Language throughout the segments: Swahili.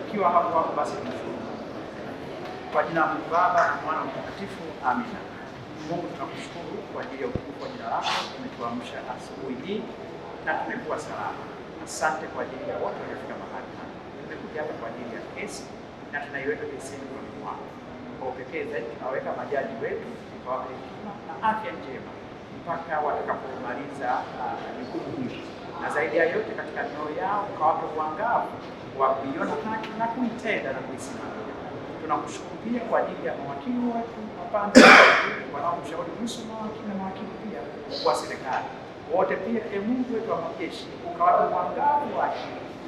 Ukiwa hapo basi kwa jina la Mungu Baba na Mwana na Mtakatifu, amina. Mungu, tunakushukuru kwa ajili ya utukufu wa jina lako. Umetuamsha asubuhi hii na tumekuwa salama. Asante kwa ajili ya wote waliofika mahali hapa. Tumekuja hapa kwa ajili ya kesi na tunaiweka kesi mikononi mwako. Kwa pekee zaidi tunaweka majaji wetu ukawapa hekima na afya njema mpaka watakapomaliza jukumu hili, na zaidi ya yote katika mioyo yao ukawape uangavu wa kuiona haki na kuitenda na kuisimamia. Tunakushukuru pia kwa ajili ya mawakili wetu wapande wanaomshauri kuhusu mawakili na mawakili pia wa serikali wote pia. Mungu wetu wa majeshi, ukawape uangavu wa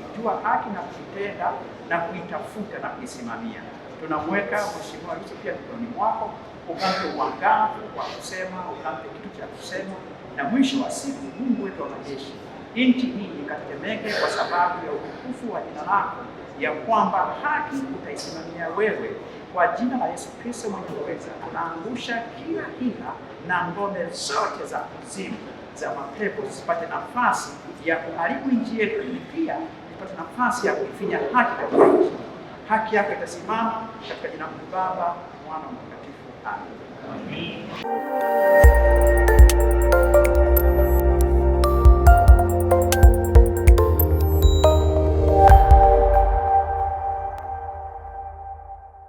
kujua haki na kuitenda na kuitafuta na kuisimamia. Tunamweka Mheshimiwa Lissu pia mikononi mwako, ukampe uangavu wa kusema, ukampe kitu cha kusema, na mwisho wa siku, Mungu wetu wa majeshi, nchi hii ikatetemeke kwa sababu ya utukufu wa jina lako, ya kwamba haki utaisimamia wewe. Kwa jina la Yesu Kristo mwenye uweza, tunaangusha kila hila na ngome zote za kuzimu za mapepo zisipate nafasi ya kuharibu nchi yetu, ili pia ipate nafasi ya kuifinya haki katika nchi. Haki yako itasimama katika jina la Baba, Mwana na Mtakatifu. Amen.